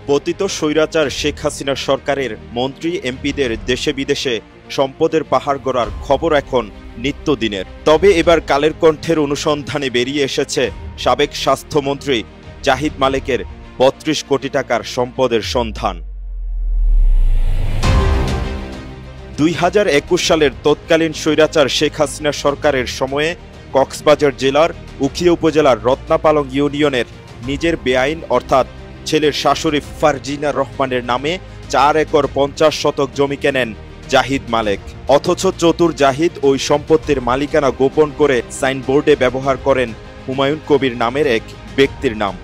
পতিত স্বৈরাচার শেখ হাসিনা সরকারের মন্ত্রী এমপিদের দেশে বিদেশে সম্পদের পাহাড় গড়ার খবর এখন নিত্যদিনের। তবে এবার কালের কণ্ঠের অনুসন্ধানে বেরিয়ে এসেছে সাবেক স্বাস্থ্যমন্ত্রী জাহিদ মালেকের ৩২ কোটি টাকার সম্পদের সন্ধান। ২০২১ সালের তৎকালীন স্বৈরাচার শেখ হাসিনা সরকারের সময়ে কক্সবাজার জেলার উখিয়া উপজেলার রত্নাপালং ইউনিয়নের নিজের বেআইন অর্থাৎ ছেলের শাশুড়ি ফারজিনা রহমানের নামে ৪ একর ৫০ শতক জমি কেনেন জাহিদ মালেক। অথচ চতুর জাহিদ ওই সম্পত্তির মালিকানা গোপন করে সাইনবোর্ডে ব্যবহার করেন হুমায়ুন কবির নামের এক ব্যক্তির নাম।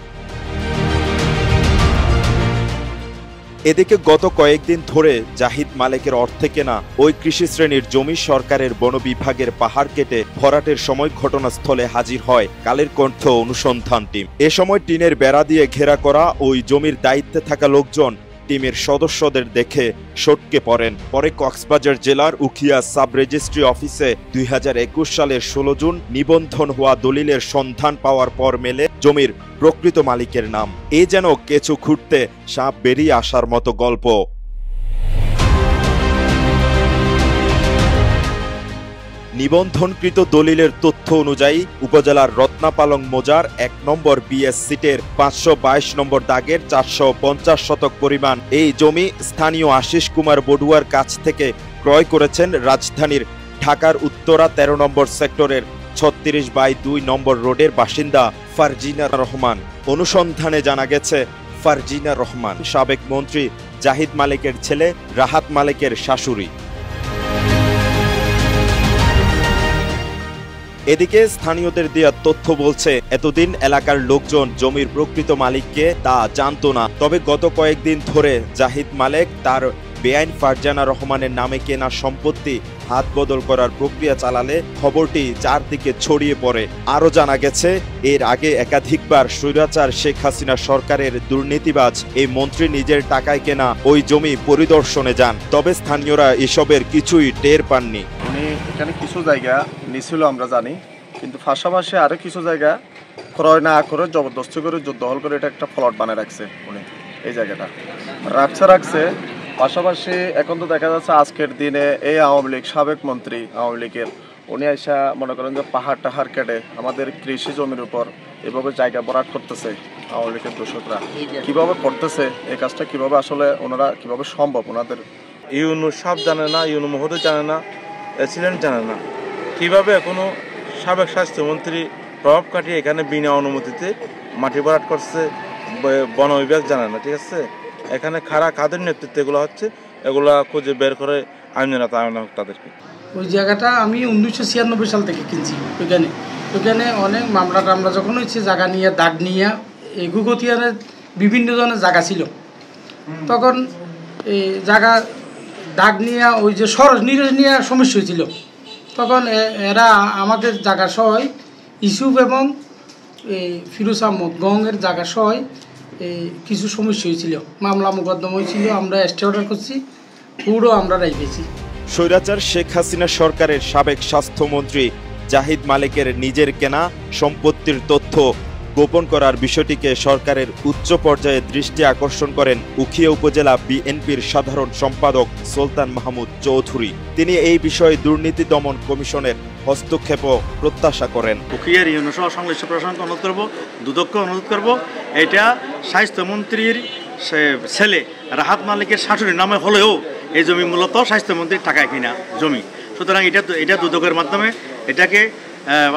এদিকে গত কয়েকদিন ধরে জাহিদ মালেকের অর্থে কেনা ওই কৃষি শ্রেণীর জমি সরকারের বন বিভাগের পাহাড় কেটে ভরাটের সময় ঘটনাস্থলে হাজির হয় কালের কণ্ঠ অনুসন্ধান টিম। এ সময় টিনের বেড়া দিয়ে ঘেরা করা ওই জমির দায়িত্বে থাকা লোকজন টিমের সদস্যদের দেখে সটকে পড়েন। পরে কক্সবাজার জেলার উখিয়া সাব রেজিস্ট্রি অফিসে ২০২১ সালের ১৬ জুন নিবন্ধন হওয়া দলিলের সন্ধান পাওয়ার পর মেলে জমির প্রকৃত মালিকের নাম। এ যেন কেঁচো খুঁড়তে সাপ বেরিয়ে আসার মতো গল্প। নিবন্ধনকৃত দলিলের তথ্য অনুযায়ী উপজেলার রত্নাপালং মৌজার ১ নম্বর বিএস সিটের ৫২২ নম্বর দাগের ৪৫০ শতক পরিমাণ এই জমি স্থানীয় আশিস কুমার বড়ুয়ার কাছ থেকে ক্রয় করেছেন রাজধানীর ঢাকার উত্তরা ১৩ নম্বর সেক্টরের ৩৬/২ নম্বর রোডের বাসিন্দা ফারজিনা রহমান। অনুসন্ধানে জানা গেছে ফারজিনা রহমান সাবেক মন্ত্রী জাহিদ মালেকের ছেলে রাহাত মালেকের শাশুড়ি। এদিকে স্থানীয়দের দেওয়া তথ্য বলছে এতদিন এলাকার লোকজন জমির প্রকৃত মালিককে তা জানতো না। তবে গত কয়েকদিন ধরে জাহিদ মালেক তার বেআইন ফারজানা রহমানের নামে কেনা সম্পত্তি হাত বদল করার প্রক্রিয়া চালালে খবরটি চারদিকে ছড়িয়ে পড়ে। আরও জানা গেছে এর আগে একাধিকবার স্বৈরাচার শেখ হাসিনা সরকারের দুর্নীতিবাজ এই মন্ত্রী নিজের টাকায় কেনা ওই জমি পরিদর্শনে যান। তবে স্থানীয়রা এসবের কিছুই টের পাননি। উনি এখানে কিছু জায়গা নিছিল আমরা জানি, কিন্তু পাশাপাশি আরো কিছু জায়গা ক্রয় না করে জবরদস্তি করে দখল করে এটা একটা প্লট বানিয়ে রাখছে। উনি এই জায়গাটা রাখছে পাশাপাশি এখন তো দেখা যাচ্ছে আজকের দিনে এই আওয়ামী লীগ সাবেক মন্ত্রী আওয়ামী লীগের উনি আইসা মনে করেন যে পাহাড় টাহাড় কেটে আমাদের কৃষি জমির উপর এভাবে জায়গা ভরাট করতেছে। আওয়ামী লীগের দর্শকরা কিভাবে করতেছে এই কাজটা, কিভাবে আসলে ওনারা কিভাবে সম্ভব, ওনাদের ইউনু সব জানে না, ইউনু মহোদয় জানে না, প্রেসিডেন্ট জানে না, কিভাবে এখনো সাবেক স্বাস্থ্যমন্ত্রী প্রভাব কাটিয়ে এখানে বিনা অনুমতিতে মাটি ভরাট করছে বন বিভাগ জানে না। ঠিক আছে, এখানে কাদের নেতৃত্বে এগুলো হচ্ছে এগুলা খুঁজে বের করে আইনজনতা হোক তাদেরকে। ওই জায়গাটা আমি ১৯৯৬ সাল থেকে কিনছি। ওইখানে অনেক মামলা টামলা যখন হচ্ছে জায়গা নিয়ে দাগ নিয়ে এই গুগতিয়ারের বিভিন্ন ধরনের জায়গা ছিল, তখন এই জায়গা দাগ নিয়ে ওই যে সরস নিরস নিয়ে সমস্যা হয়েছিল। তখন এরা আমাদের জায়গা সহ ইস্যুফ এবং এই ফিরোজ আহমদ গঙ্গের জায়গা সহ কিছু সমস্যা হয়েছিল, মামলা মোকদ্দমা হয়েছিল। আমরা স্টে অর্ডার করছি, পুরো আমরা রেখেছি। স্বৈরাচার শেখ হাসিনা সরকারের সাবেক স্বাস্থ্যমন্ত্রী জাহিদ মালেকের নিজের কেনা সম্পত্তির তথ্য গোপন করার বিষয়টিকে সরকারের উচ্চ পর্যায়ে দৃষ্টি আকর্ষণ করেন উখিয়া উপজেলা বিএনপির সাধারণ সম্পাদক সুলতান মাহমুদ চৌধুরী। তিনি এই বিষয়ে দুর্নীতি দমন কমিশনের হস্তক্ষেপও প্রত্যাশা করেন। উখিয়ার ইউনিয়ন সহ সংশ্লিষ্ট প্রশাসনকে অনুরোধ করব, দুদককে অনুরোধ করব, এটা স্বাস্থ্যমন্ত্রীর ছেলে রাহাত মালিকের শাশুড়ির নামে হলেও এই জমি মূলত স্বাস্থ্যমন্ত্রীর টাকায় কিনা জমি। সুতরাং এটা দুদকের মাধ্যমে এটাকে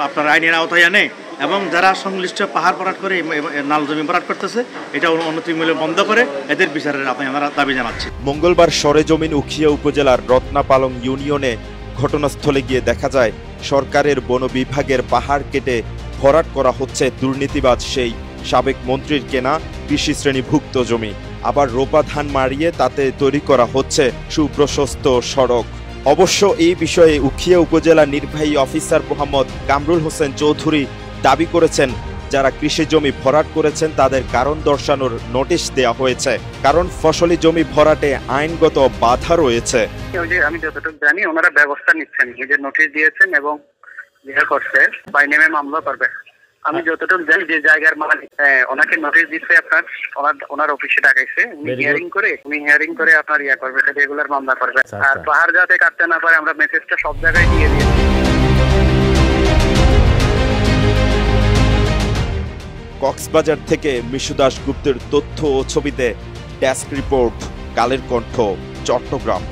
আপনার আইনের আওতায় আনে এবং যারা সংশ্লিষ্ট পাহাড় ভরাট করে নাল জমি ভরাট করতেছে এটা অনতিবিলম্বে বন্ধ করে এদের বিচারের আওতায় আমরা দাবি জানাচ্ছি। মঙ্গলবার সরেজমিন উখিয়া উপজেলার রত্নাপালং ইউনিয়নে ঘটনাস্থলে গিয়ে দেখা যায় সরকারের বন বিভাগের পাহাড় কেটে ভরাট করা হচ্ছে দুর্নীতিবাজ সেই সাবেক মন্ত্রীর কেনা কৃষি শ্রেণীভুক্ত জমি। আবার রোপা ধান মারিয়ে তাতে তৈরি করা হচ্ছে সুপ্রশস্ত সড়ক। অবশ্য এই বিষয়ে উখিয়া উপজেলা নির্বাহী অফিসার মোহাম্মদ কামরুল হোসেন চৌধুরী দাবি করেছেন যারা কৃষি জমি ভরাট করেছেন তাদের কারণ দর্শানোর নোটিশ দেওয়া হয়েছে, কারণ ফসলি জমি ভরাটে আইনগত বাধা রয়েছে। আমি যতটুকু জানি ওনারা ব্যবস্থা নিচ্ছেন, নিজের নোটিশ দিয়েছেন এবং করছে বাই নেমে মামলা করবে। আমি যতটুকু জানি যে জায়গার মালিক ওনাকে নোটিশ দিচ্ছে, আপনার ওনার অফিসে ডাকাইছে, উনি হিয়ারিং করে আপনার ইয়া করবে, রেগুলার মামলা করবে। আর পাহাড় যাতে কাটতে না পারে আমরা মেসেজটা সব জায়গায় দিয়ে দিয়েছি। কক্সবাজার থেকে মিশু দাশগুপ্তের তথ্য ও ছবিতে ডেস্ক রিপোর্ট, কালের কণ্ঠ, চট্টগ্রাম।